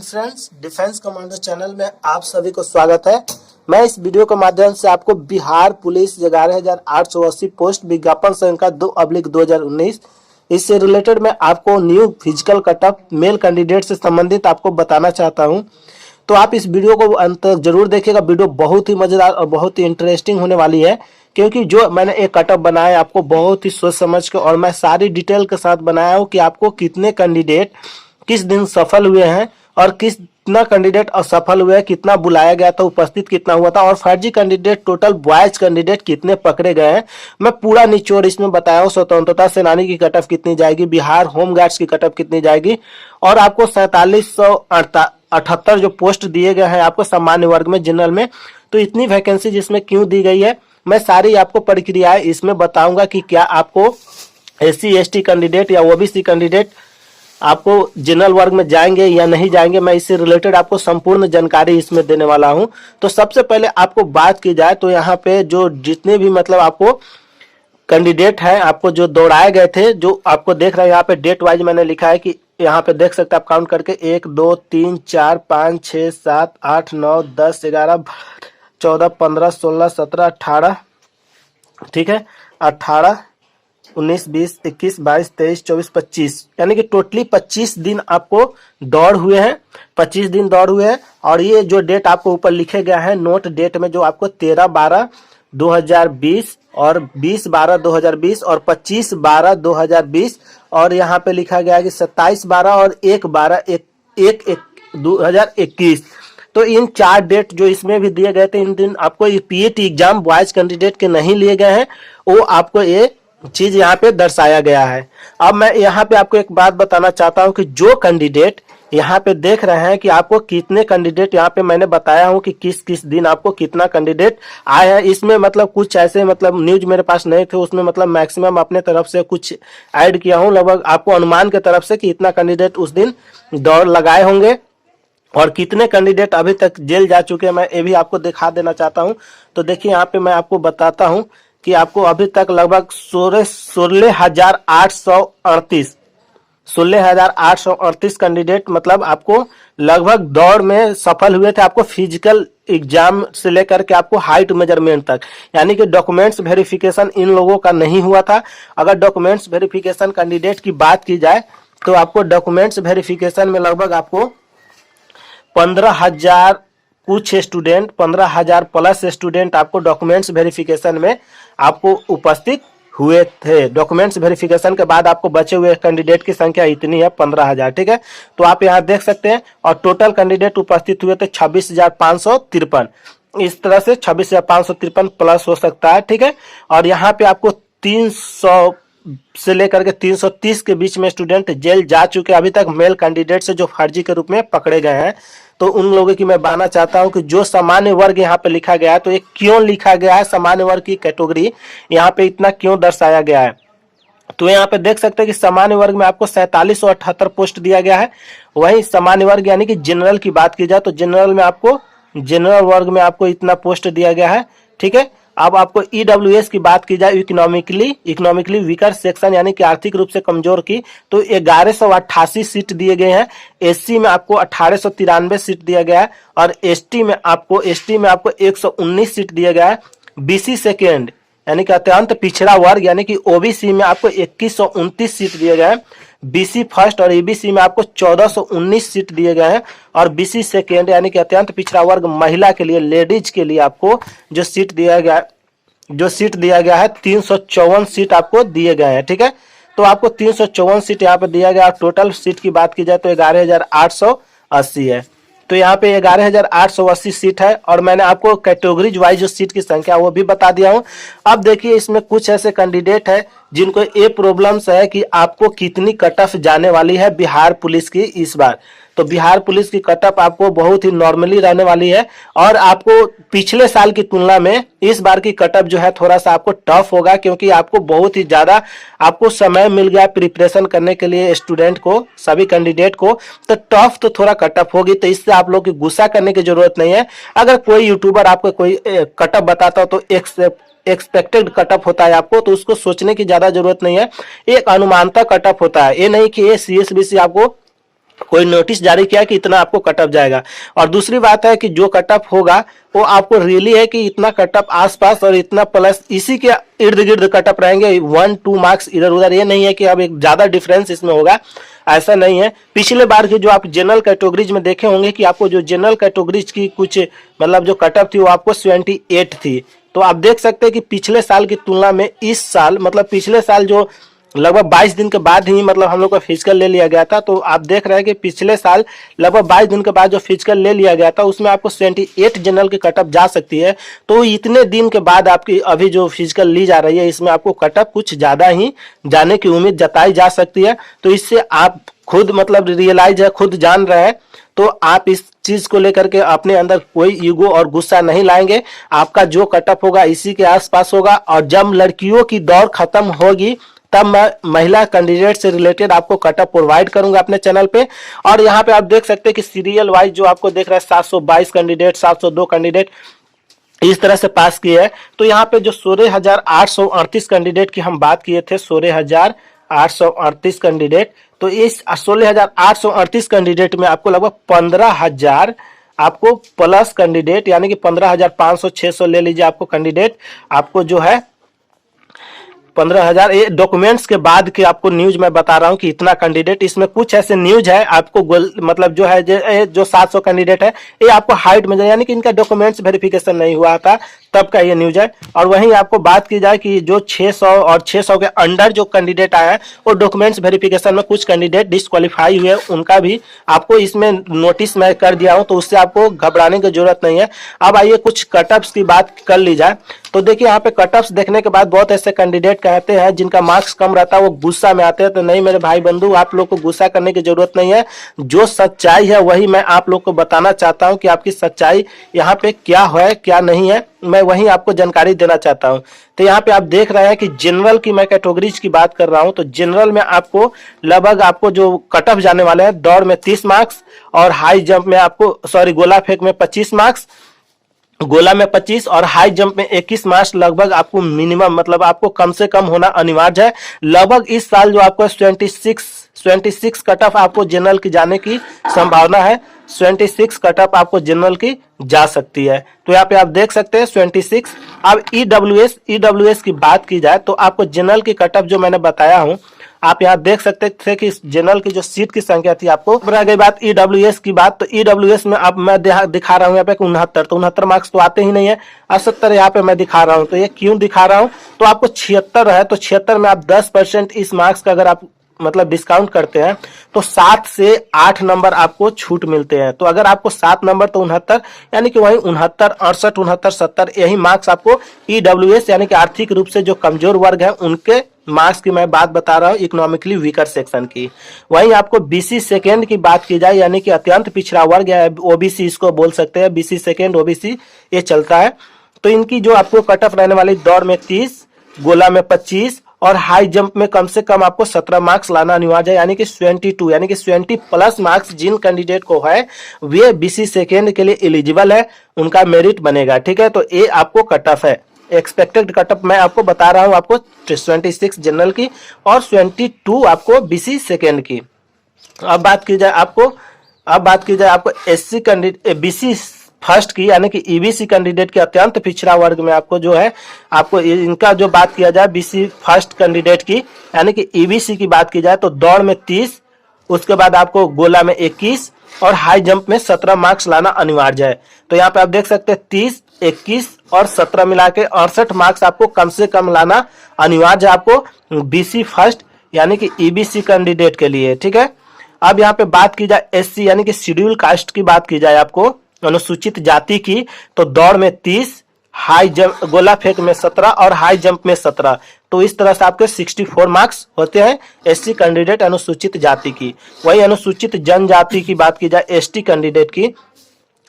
Friends, defence commando channel में आप सभी को स्वागत है। मैं इस वीडियो के माध्यम से आपको बिहार पुलिस 11,880 पोस्ट विज्ञापन संख्या 2/2019 इससे रिलेटेड मैं आपको new physical cutoff male candidate से संबंधित आपको बताना चाहता हूं। तो आप इस वीडियो को अंत तक जरूर देखिएगा। वीडियो बहुत ही मजेदार और बहुत ही इंटरेस्टिंग होने वाली है, क्योंकि जो मैंने एक कटअप बनाया है आपको बहुत ही सोच समझ के और मैं सारी डिटेल के साथ बनाया हूँ कि आपको कितने कैंडिडेट किस दिन सफल हुए हैं और कितना कैंडिडेट असफल हुए हैं, कितना बुलाया गया था, उपस्थित कितना हुआ था और फर्जी कैंडिडेट टोटल बॉयज कैंडिडेट कितने पकड़े गए हैं, मैं पूरा निचोड़ इसमें बताया हूँ। स्वतंत्रता सेनानी की कटअप कितनी जाएगी, बिहार होमगार्ड्स की कटअप कितनी जाएगी और आपको 4778 जो पोस्ट दिए गए हैं आपको सामान्य वर्ग में, जनरल में, तो इतनी वैकेंसी जिसमें क्यों दी गई है मैं सारी आपको प्रक्रियाएं इसमें बताऊंगा कि क्या आपको SC ST कैंडिडेट या OBC कैंडिडेट आपको जनरल वर्ग में जाएंगे या नहीं जाएंगे। मैं इससे रिलेटेड आपको संपूर्ण जानकारी इसमें देने वाला हूं। तो सबसे पहले आपको बात की जाए तो यहाँ पे जो जितने भी मतलब आपको कैंडिडेट हैं आपको जो दौड़ाए गए थे, जो आपको देख रहे हैं यहाँ पे डेट वाइज मैंने लिखा है कि यहाँ पे देख सकते हैं आप काउंट करके 1 2 3 4 5 6 7 8 9 10 11 14 15 16 17 18, ठीक है, 18 19 20 21 22 23 24 25, यानी कि टोटली 25 दिन आपको दौड़ हुए हैं, 25 दिन दौड़ हुए हैं। और ये जो डेट आपको ऊपर लिखे गया है नोट डेट में, जो आपको 13/12/2020 और 20/12/2020 और 25/12/2020 और यहाँ पे लिखा गया है कि 27/12 और 1/12/2021। तो इन 4 डेट जो इसमें भी दिए गए थे, इन दिन आपको PAT एग्जाम बॉयज कैंडिडेट के नहीं लिए गए हैं, वो आपको ये चीज यहाँ पे दर्शाया गया है। अब मैं यहाँ पे आपको एक बात बताना चाहता हूँ कि जो कैंडिडेट यहाँ पे देख रहे हैं कि आपको कितने कैंडिडेट यहाँ पे मैंने बताया हूँ कि किस किस दिन आपको कितना कैंडिडेट आए हैं। इसमें मतलब कुछ ऐसे मतलब न्यूज मेरे पास नहीं थे, उसमें मतलब मैक्सिमम अपने तरफ से कुछ ऐड किया हूँ, लगभग आपको अनुमान के तरफ से कि इतना कैंडिडेट उस दिन दौड़ लगाए होंगे और कितने कैंडिडेट अभी तक जेल जा चुके हैं मैं ये भी आपको दिखा देना चाहता हूं। तो देखिए यहाँ पे मैं आपको बताता हूं कि आपको अभी तक लगभग 16,838 कैंडिडेट मतलब आपको लगभग दौड़ में सफल हुए थे। आपको फिजिकल एग्जाम से लेकर के आपको हाइट मेजरमेंट तक, यानी कि डॉक्यूमेंट्स वेरिफिकेशन इन लोगों का नहीं हुआ था। अगर डॉक्यूमेंट्स वेरिफिकेशन कैंडिडेट की बात की जाए तो आपको डॉक्यूमेंट्स वेरिफिकेशन में लगभग आपको 15,000 कुछ स्टूडेंट, 15,000 प्लस स्टूडेंट आपको डॉक्यूमेंट्स वेरिफिकेशन में आपको उपस्थित हुए थे। डॉक्यूमेंट्स वेरिफिकेशन के बाद आपको बचे हुए कैंडिडेट की संख्या इतनी है 15,000, ठीक है। तो आप यहाँ देख सकते हैं और टोटल कैंडिडेट उपस्थित हुए थे 26,553। इस तरह से 26,553 प्लस हो सकता है, ठीक है। और यहाँ पे आपको 300 से लेकर के 330 के बीच में स्टूडेंट जेल जा चुके अभी तक मेल कैंडिडेट से जो फर्जी के रूप में पकड़े गए हैं। तो उन लोगों की मैं बताना चाहता हूं कि जो सामान्य वर्ग यहाँ पे लिखा गया है, तो ये क्यों लिखा गया है, सामान्य वर्ग की कैटेगरी यहाँ पे इतना क्यों दर्शाया गया है। तो यहाँ पे देख सकते हैं कि सामान्य वर्ग में आपको 4778 पोस्ट दिया गया है। वही सामान्य वर्ग यानी कि जनरल की बात की जाए तो जनरल में आपको, जनरल वर्ग में आपको इतना पोस्ट दिया गया है, ठीक है। अब आपको EWS की बात की जाए, इकोनॉमिकली वीकर सेक्शन यानी कि आर्थिक रूप से कमजोर की, तो 1188 सीट दिए गए हैं। SC में आपको 1893 सीट दिया गया है और ST में आपको 119 सीट दिया गया है। BC सेकेंड यानी कि अत्यंत पिछड़ा वर्ग यानी कि OBC में आपको 2129 सीट दिए गए हैं। BC फर्स्ट और EBC में आपको 1419 सीट दिए गए हैं और BC सेकेंड यानी कि अत्यंत पिछड़ा वर्ग महिला के लिए, लेडीज के लिए आपको जो सीट दिया गया है 354 सीट आपको दिए गए हैं, ठीक है। तो आपको 354 सीट यहाँ पे दिया गया। टोटल सीट की बात की जाए तो 11,880 है। तो यहाँ पे 11,880 सीट है और मैंने आपको कैटेगरीज वाइज जो सीट की संख्या वो भी बता दिया हूँ। अब देखिए इसमें कुछ ऐसे कैंडिडेट है जिनको ये प्रॉब्लम्स है कि आपको कितनी कट ऑफ जाने वाली है बिहार पुलिस की इस बार। तो बिहार पुलिस की कट ऑफ आपको बहुत ही नॉर्मली रहने वाली है और आपको पिछले साल की तुलना में इस बार की कट ऑफ जो है थोड़ा सा आपको टफ होगा, क्योंकि आपको बहुत ही ज्यादा आपको समय मिल गया प्रिपरेशन करने के लिए स्टूडेंट को, सभी कैंडिडेट को। तो टफ तो थोड़ा कट ऑफ होगी, तो इससे आप लोग की गुस्सा करने की जरूरत नहीं है। अगर कोई यूट्यूबर आपको कोई कट ऑफ बताता हो तो एक्सपेक्टेड कटअप होता है आपको, तो उसको सोचने की ज्यादा जरूरत नहीं है। एक अनुमानता कटअप होता है, ये नहीं कि ये CSBC आपको कोई नोटिस जारी किया कि इतना आपको कट ऑफ जाएगा। और दूसरी बात है कि जो कट ऑफ होगा वो आपको रियली है कि इतना कट ऑफ आसपास और इतना प्लस इसी के इर्द गिर्द कट ऑफ रहेंगे, 1-2 मार्क्स इधर उधर, ये नहीं है कि अब एक ज्यादा डिफरेंस इसमें होगा, ऐसा नहीं है। पिछले बार के जो आप जनरल कैटेगरीज में देखे होंगे कि आपको जो जनरल कैटेगरीज की कुछ मतलब जो कट ऑफ थी वो आपको 78 थी। तो आप देख सकते हैं कि पिछले साल की तुलना में इस साल मतलब पिछले साल जो लगभग 22 दिन के बाद ही मतलब हम लोग का फिजिकल ले लिया गया था, तो आप देख रहे हैं कि पिछले साल लगभग 22 दिन के बाद जो फिजिकल ले लिया गया था उसमें आपको 78 जनरल की कटअप जा सकती है। तो इतने दिन के बाद आपकी अभी जो फिजिकल ली जा रही है इसमें आपको कटअप कुछ ज्यादा ही जाने की उम्मीद जताई जा सकती है। तो इससे आप खुद मतलब रियलाइज है, खुद जान रहे हैं, तो आप इस चीज को लेकर के अपने अंदर कोई ईगो और गुस्सा नहीं लाएंगे। आपका जो कटअप होगा इसी के आसपास होगा, और जब लड़कियों की दौड़ खत्म होगी तब मैं महिला कैंडिडेट से रिलेटेड आपको कटअप प्रोवाइड करूंगा अपने चैनल पे। और यहाँ पे आप देख सकते हैं कि सीरियल वाइज जो आपको देख रहा है 722 कैंडिडेट, 702 कैंडिडेट इस तरह से पास किए हैं। तो यहाँ पे जो 16,838 कैंडिडेट की हम बात किए थे, 16,838 कैंडिडेट, तो इस 16,838 कैंडिडेट में आपको लगभग 15,000 आपको प्लस कैंडिडेट यानी कि 15,500 600 ले लीजिए आपको कैंडिडेट आपको जो है 15,000। ये डॉक्यूमेंट्स के बाद के आपको न्यूज मैं बता रहा हूं कि इतना कैंडिडेट, इसमें कुछ ऐसे न्यूज है आपको मतलब जो है जो 700 कैंडिडेट है ये आपको हाइट में यानी कि इनका डॉक्यूमेंट्स वेरिफिकेशन नहीं हुआ था तब का ये न्यूज है। और वहीं आपको बात की जाए कि जो 600 और 600 के अंडर जो कैंडिडेट आए हैं वो डॉक्यूमेंट्स वेरिफिकेशन में कुछ कैंडिडेट डिस्क्वालीफाई हुए, उनका भी आपको इसमें नोटिस मैं कर दिया हूं, तो उससे आपको घबराने की जरूरत नहीं है। अब आइए कुछ कटअप्स की बात कर ली जाए। तो देखिए यहाँ पे कटअप्स देखने के बाद बहुत ऐसे कैंडिडेट कहते हैं जिनका मार्क्स कम रहता है वो गुस्सा में आते हैं। तो नहीं मेरे भाई बंधु, आप लोग को गुस्सा करने की जरूरत नहीं है। जो सच्चाई है वही मैं आप लोग को बताना चाहता हूं कि आपकी सच्चाई यहाँ पे क्या है क्या नहीं है, मैं वही आपको जानकारी देना चाहता हूं। तो यहाँ पे आप देख रहे हैं कि जनरल की मैं कैटेगरीज की बात कर रहा हूं। तो जनरल में आपको लगभग आपको जो कट ऑफ जाने वाले हैं, दौड़ में 30 मार्क्स और हाई जंप में आपको गोला फेंक में 25 मार्क्स, गोला में 25 और हाई जंप में 21 मार्क्स लगभग आपको मिनिमम मतलब आपको कम से कम होना अनिवार्य है। लगभग इस साल जो आपको 26 कट ऑफ आपको जनरल की जाने की संभावना है, 26 कट ऑफ आपको जनरल की जा सकती है। तो यहाँ पे आप देख सकते हैं 26। अब ईडब्ल्यूएस की बात की जाए तो आपको जनरल की कट ऑफ जो मैंने बताया हूं, आप यहाँ देख सकते थे कि जनरल की जो सीट की संख्या थी आपको। रह गई बात ईडब्ल्यूएस की बात, तो ईडब्ल्यूएस में अब मैं दिखा रहा हूँ यहाँ पे 69, तो 69 मार्क्स तो आते ही नहीं है, 78 यहाँ पे मैं दिखा रहा हूँ। तो ये क्यों दिखा रहा हूँ, तो आपको 76 है, तो 76 में आप 10% इस मार्क्स का अगर आप मतलब डिस्काउंट करते हैं तो 7 से 8 नंबर आपको छूट मिलते हैं। तो अगर आपको 7 नंबर तो 69 यानी कि वही 69, 68, 69, 70 यही मार्क्स आपको ईडब्ल्यूएस यानी कि आर्थिक रूप से जो कमजोर वर्ग है उनके मार्क्स की मैं बात बता रहा हूँ, इकोनॉमिकली वीकर सेक्शन की। वहीं आपको बीसी सेकेंड की बात की जाए यानी कि अत्यंत पिछड़ा वर्ग या ओबीसी इसको बोल सकते हैं, बीसी सेकेंड ओबीसी ये चलता है। तो इनकी जो आपको कट ऑफ रहने वाली दौड़ में 30, गोला में 25 और हाई जंप में कम से कम आपको 17 मार्क्स लाना अनिवार्य है, यानी कि 22 यानी कि 20 प्लस मार्क्स जिन कैंडिडेट को है वे बीसी सेकेंड के लिए एलिजिबल है, उनका मेरिट बनेगा। ठीक है, तो ये आपको कट ऑफ है, एक्सपेक्टेड कट ऑफ मैं आपको बता रहा हूं आपको 26 जनरल की और 22 आपको बीसी सेकेंड की। अब बात की जाए आपको एससी कैंडिडेट बीसी फर्स्ट की यानी कि ईबीसी कैंडिडेट के अत्यंत पिछड़ा वर्ग में आपको जो है आपको इनका जो बात किया जाए बीसी फर्स्ट कैंडिडेट की यानी कि ईबीसी की बात की जाए तो दौड़ में 30, उसके बाद आपको गोला में 21 और हाई जंप में 17 मार्क्स लाना अनिवार्य है। तो यहाँ पे आप देख सकते हैं 30, 21 और 17 मिला के 68 मार्क्स आपको कम से कम लाना अनिवार्य है आपको बीसी फर्स्ट यानी कि ईबीसी कैंडिडेट के लिए। ठीक है, अब यहाँ पे बात की जाए एससी यानी कि शेड्यूल कास्ट की बात की जाए आपको अनुसूचित जाति की, तो दौड़ में 30, हाई जंप गोला फेंक में 17 और हाई जंप में 17। तो इस तरह से आपके 64 मार्क्स होते हैं एससी कैंडिडेट अनुसूचित जाति की। वही अनुसूचित जनजाति की बात की जाए एसटी कैंडिडेट की,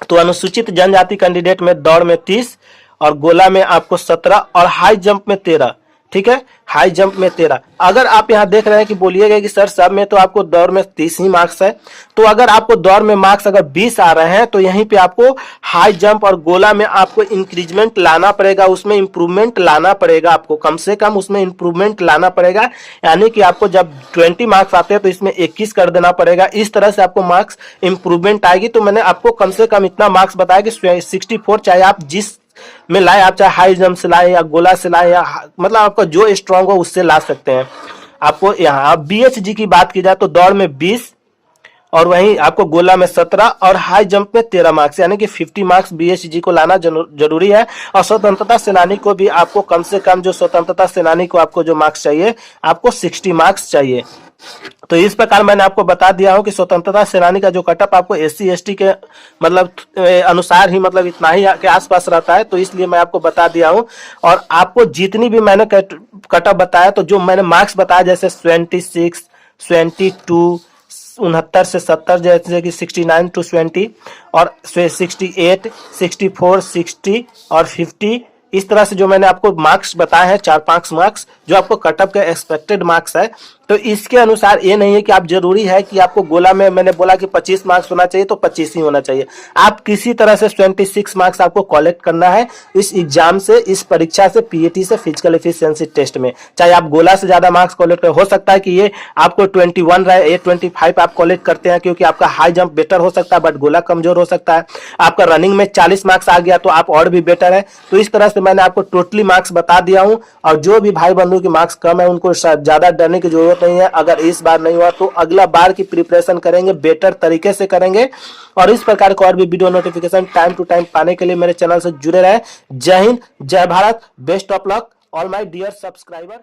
तो अनुसूचित जनजाति कैंडिडेट में दौड़ में 30 और गोला में आपको 17 और हाई जंप में 13। ठीक है। हाई जंप में 13। अगर आप यहाँ देख रहे हैं कि बोलिएगा कि सर सब में तो आपको दौड़ में 30 ही मार्क्स है, तो अगर आपको दौड़ में मार्क्स अगर 20 आ रहे हैं तो यहीं पे आपको हाई जंप और गोला में आपको इंक्रीजमेंट लाना पड़ेगा, उसमें इंप्रूवमेंट लाना पड़ेगा, आपको कम से कम उसमें इंप्रूवमेंट लाना पड़ेगा। यानी कि आपको जब 20 मार्क्स आते हैं तो इसमें 21 कर देना पड़ेगा। इस तरह से आपको मार्क्स इंप्रूवमेंट आएगी। तो मैंने आपको कम से कम इतना मार्क्स बताया कि 64, चाहे आप जिस में लाए, आप चाहे हाई जंप से लाए या गोला से लाए या मतलब आपका जो स्ट्रांग हो उससे ला सकते हैं। आपको यहाँ बीएचजी की बात की जाए तो दौड़ में 20 और वहीं आपको गोला में 17 और हाई जंप में 13 मार्क्स, यानी कि 50 मार्क्स बीएचजी को लाना जरूरी है। और स्वतंत्रता सेनानी को भी आपको कम से कम, जो स्वतंत्रता सेनानी को आपको जो मार्क्स चाहिए, आपको 60 मार्क्स चाहिए। तो इस प्रकार मैंने आपको बता दिया हूं कि स्वतंत्रता सेनानी का जो कटअप आपको एससी एसटी के मतलब अनुसार ही मतलब इतना ही के आसपास रहता है, तो इसलिए मैं आपको बता दिया हूं। और आपको जितनी भी मैंने कटअप बताया, तो जो मैंने मार्क्स बताया जैसे 26, 22, 69 से 70, जैसे कि 69 to 20 और 68, 64, 60 और 50, इस तरह से जो मैंने आपको मार्क्स बताए हैं 4-5 मार्क्स जो आपको कटअप के एक्सपेक्टेड मार्क्स है। तो इसके अनुसार ये नहीं है कि आप जरूरी है कि आपको गोला में मैंने बोला कि 25 मार्क्स होना चाहिए तो 25 ही होना चाहिए। आप किसी तरह से 26 मार्क्स आपको कलेक्ट करना है इस एग्जाम से, इस परीक्षा से, पीएटी से, फिजिकल एफिशिएंसी टेस्ट में। चाहे आप गोला से ज्यादा मार्क्स कलेक्ट हो सकता है कि ये आपको 21 रहे, ये 25 आप कलेक्ट करते हैं क्योंकि आपका हाई जंप बेटर हो सकता है, बट गोला कमजोर हो सकता है। आपका रनिंग में 40 मार्क्स आ गया तो आप और भी बेटर है। तो इस तरह से मैंने आपको टोटली मार्क्स बता दिया हूं। और जो भी भाई बंधु के मार्क्स कम है उनको ज्यादा डरने की जरूरत नहीं है। अगर इस बार नहीं हुआ तो अगला बार की प्रिपरेशन करेंगे, बेटर तरीके से करेंगे। और इस प्रकार का और भी video notification time to time पाने के लिए मेरे चैनल से जुड़े रहे। जय हिंद, जय भारत, best of luck all my dear subscriber.